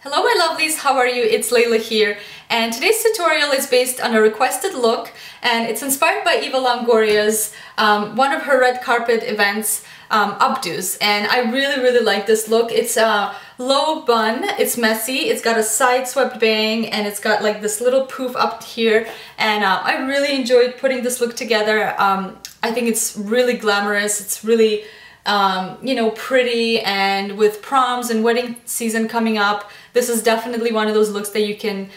Hello my lovelies, how are you? It's Layla here, and today's tutorial is based on a requested look, and it's inspired by Eva Longoria's one of her red carpet events, updos, and I really like this look. It's a low bun, it's messy, it's got a side swept bang, and it's got like this little poof up here, and I really enjoyed putting this look together. I think it's really glamorous, it's really you know, pretty, and with proms and wedding season coming up, this is definitely one of those looks that you can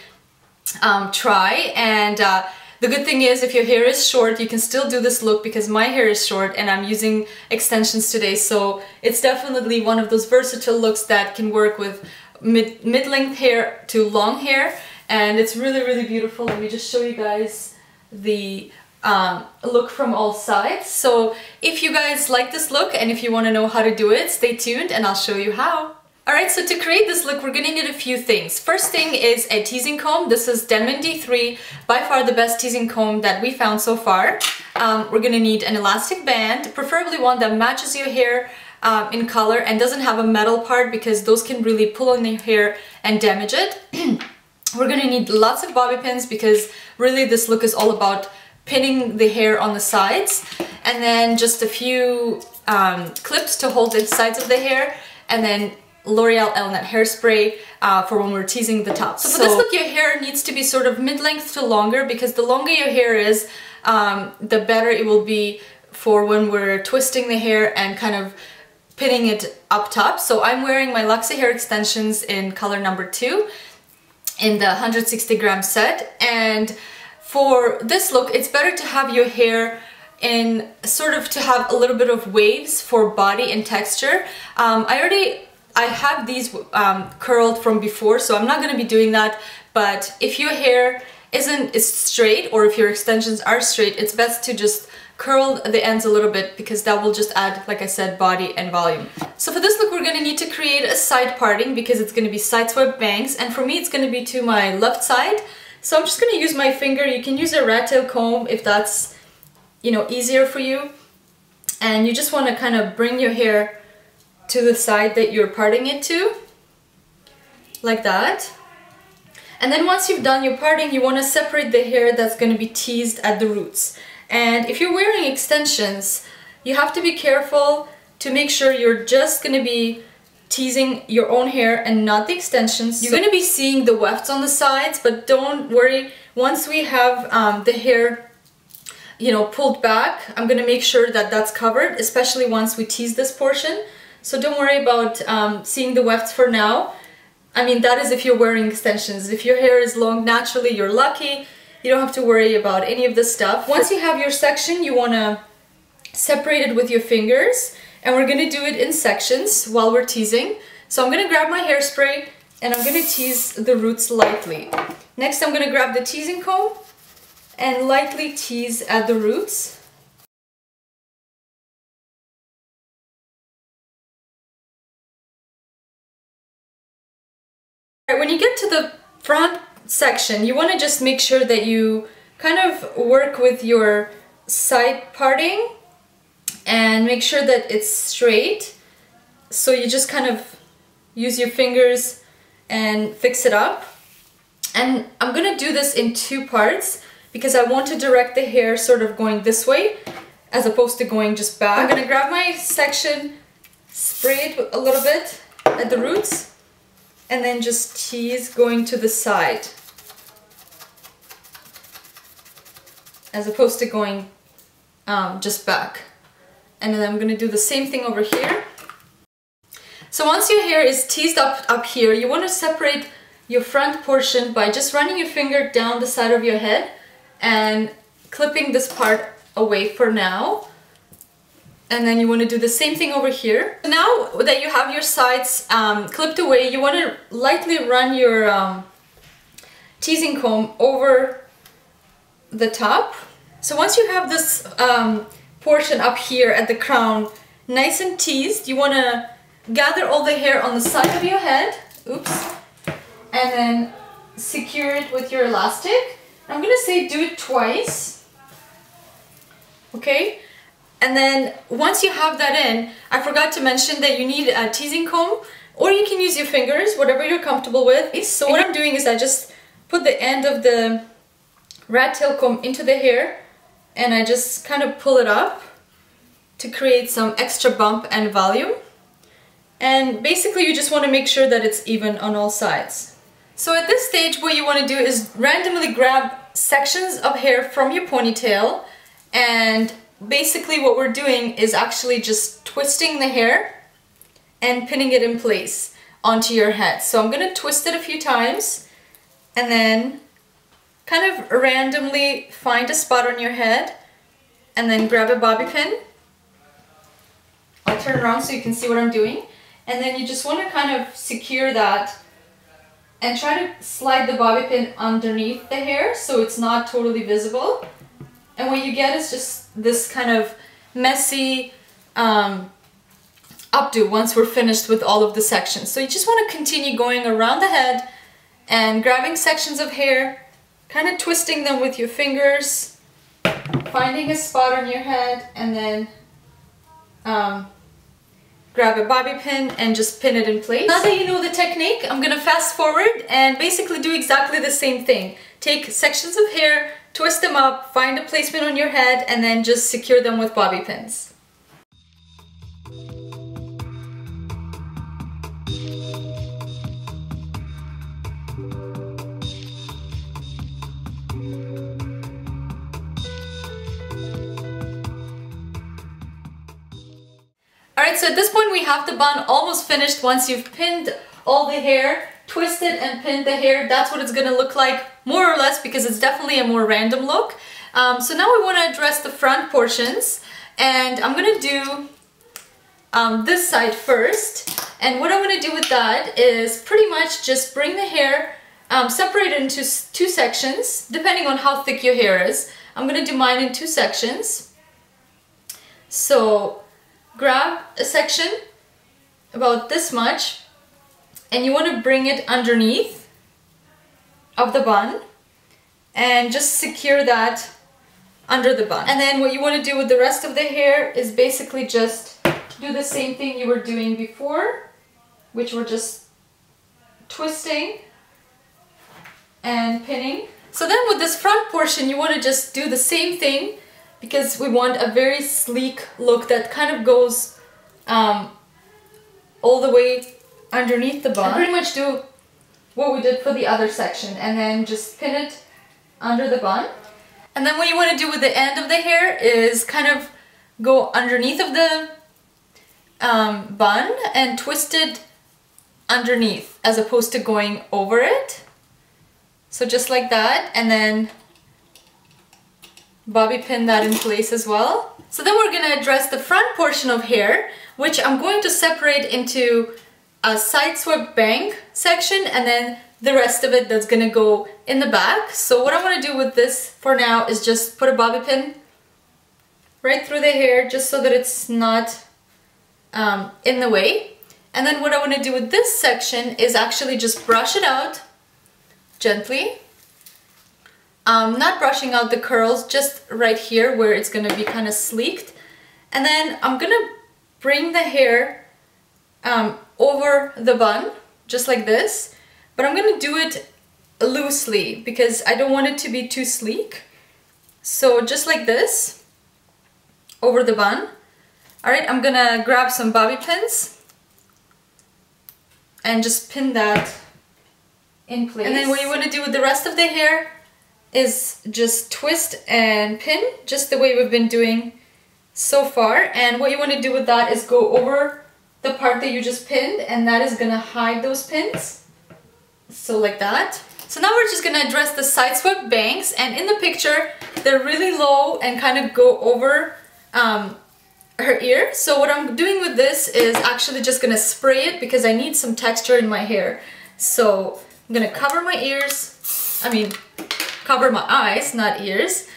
try. And the good thing is, if your hair is short, you can still do this look because my hair is short and I'm using extensions today, so it's definitely one of those versatile looks that can work with mid-length hair to long hair, and it's really beautiful. Let me just show you guys the look from all sides. So if you guys like this look and if you want to know how to do it, stay tuned and I'll show you how. Alright, so to create this look, we're gonna need a few things. First thing is a teasing comb. This is Denman D3, by far the best teasing comb that we found so far. We're gonna need an elastic band, preferably one that matches your hair in color and doesn't have a metal part, because those can really pull on your hair and damage it. We're gonna need lots of bobby pins, because really this look is all about pinning the hair on the sides, and then just a few clips to hold the sides of the hair, and then L'Oreal Elnet hairspray for when we're teasing the top. So for this look, your hair needs to be sort of mid-length to longer, because the longer your hair is, the better it will be for when we're twisting the hair and kind of pinning it up top. So I'm wearing my Luxie hair extensions in color number 2 in the 160 gram set, and for this look, it's better to have your hair in sort of to have a little bit of waves for body and texture. I have these curled from before, so I'm not going to be doing that, but if your hair is straight, or if your extensions are straight, it's best to just curl the ends a little bit, because that will just add, like I said, body and volume. So for this look, we're going to need to create a side parting, because it's going to be side swept bangs, and for me it's going to be to my left side. So I'm just going to use my finger. You can use a rat tail comb if that's, you know, easier for you. And you just want to kind of bring your hair to the side that you're parting it to, like that. And then once you've done your parting, you want to separate the hair that's going to be teased at the roots. And if you're wearing extensions, you have to be careful to make sure you're just going to be teasing your own hair and not the extensions. You're going to be seeing the wefts on the sides, but don't worry. Once we have the hair, you know, pulled back, I'm going to make sure that that's covered, especially once we tease this portion. So don't worry about seeing the wefts for now. I mean, that is if you're wearing extensions. If your hair is long naturally, you're lucky. You don't have to worry about any of this stuff. Once you have your section, you want to separate it with your fingers. And we're going to do it in sections while we're teasing. So I'm going to grab my hairspray and I'm going to tease the roots lightly. Next, I'm going to grab the teasing comb and lightly tease at the roots. When you get to the front section, you want to just make sure that you kind of work with your side parting and make sure that it's straight. So you just kind of use your fingers and fix it up. And I'm gonna do this in 2 parts, because I want to direct the hair sort of going this way as opposed to going just back. I'm gonna grab my section, spray it a little bit at the roots, and then just tease going to the side as opposed to going just back. And then I'm going to do the same thing over here. So once your hair is teased up here, you want to separate your front portion by just running your finger down the side of your head and clipping this part away for now. And then you want to do the same thing over here. Now that you have your sides clipped away, you want to lightly run your teasing comb over the top. So once you have this portion up here at the crown nice and teased, you want to gather all the hair on the side of your head, oops, and then secure it with your elastic. I'm going to say do it twice, okay? And then once you have that in, I forgot to mention that you need a teasing comb or you can use your fingers, whatever you're comfortable with. So what I'm doing is I just put the end of the rat tail comb into the hair and I just kind of pull it up to create some extra bump and volume. And basically you just want to make sure that it's even on all sides. So at this stage what you want to do is randomly grab sections of hair from your ponytail, and basically what we're doing is actually just twisting the hair and pinning it in place onto your head. So I'm going to twist it a few times and then kind of randomly find a spot on your head and then grab a bobby pin. I'll turn around so you can see what I'm doing. And then you just want to kind of secure that and try to slide the bobby pin underneath the hair so it's not totally visible. And what you get is just this kind of messy updo once we're finished with all of the sections. So you just want to continue going around the head and grabbing sections of hair, kind of twisting them with your fingers, finding a spot on your head, and then grab a bobby pin and just pin it in place. Now that you know the technique, I'm gonna fast forward and basically do exactly the same thing. Take sections of hair, twist them up, find a placement on your head, and then just secure them with bobby pins. Alright, so at this point we have the bun almost finished. Once you've pinned all the hair, twisted and pinned the hair, that's what it's gonna look like, more or less, because it's definitely a more random look. So now we want to address the front portions, and I'm gonna do this side first. And what I'm gonna do with that is pretty much just bring the hair, separate it into two sections, depending on how thick your hair is. I'm gonna do mine in two sections. So grab a section about this much and you want to bring it underneath of the bun and just secure that under the bun. And then what you want to do with the rest of the hair is basically just do the same thing you were doing before, which were just twisting and pinning. So then with this front portion you want to just do the same thing, because we want a very sleek look that kind of goes all the way underneath the bun. And pretty much do what we did for the other section, and then just pin it under the bun. And then what you want to do with the end of the hair is kind of go underneath of the bun and twist it underneath as opposed to going over it. So just like that, and then bobby pin that in place as well. So then we're gonna address the front portion of hair, which I'm going to separate into a side swept bang section and then the rest of it that's gonna go in the back. So what I want to do with this for now is just put a bobby pin right through the hair just so that it's not in the way. And then what I want to do with this section is actually just brush it out gently. Not brushing out the curls, just right here where it's going to be kind of sleeked. And then I'm going to bring the hair over the bun, just like this. But I'm going to do it loosely because I don't want it to be too sleek. So just like this, over the bun. Alright, I'm going to grab some bobby pins and just pin that in place. And then what you want to do with the rest of the hair is just twist and pin, just the way we've been doing so far. And what you want to do with that is go over the part that you just pinned, and that is going to hide those pins. So like that. So now we're just going to address the side swept bangs, and in the picture they're really low and kind of go over her ear. So what I'm doing with this is actually just going to spray it because I need some texture in my hair. So I'm going to cover my ears, cover my eyes, not ears,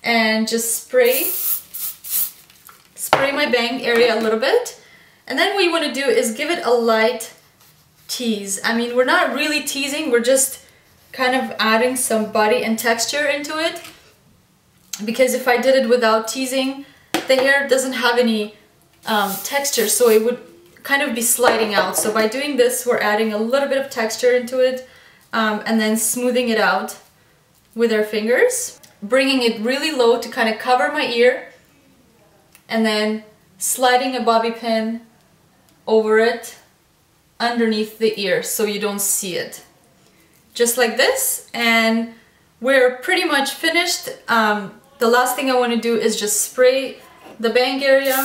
and just spray my bang area a little bit. And then what you want to do is give it a light tease. We're not really teasing, we're just kind of adding some body and texture into it, because if I did it without teasing, the hair doesn't have any texture, so it would kind of be sliding out. So by doing this, we're adding a little bit of texture into it, and then smoothing it out with our fingers, bringing it really low to kind of cover my ear, and then sliding a bobby pin over it underneath the ear so you don't see it. Just like this, and we're pretty much finished. The last thing I want to do is just spray the bang area.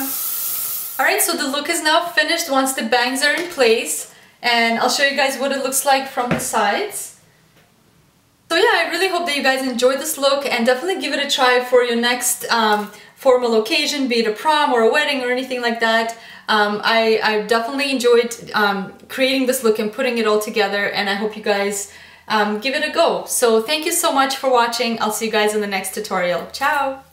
Alright, so the look is now finished once the bangs are in place, and I'll show you guys what it looks like from the sides. So yeah, I really hope that you guys enjoyed this look, and definitely give it a try for your next formal occasion, be it a prom or a wedding or anything like that. I definitely enjoyed creating this look and putting it all together, and I hope you guys give it a go. So thank you so much for watching. I'll see you guys in the next tutorial. Ciao!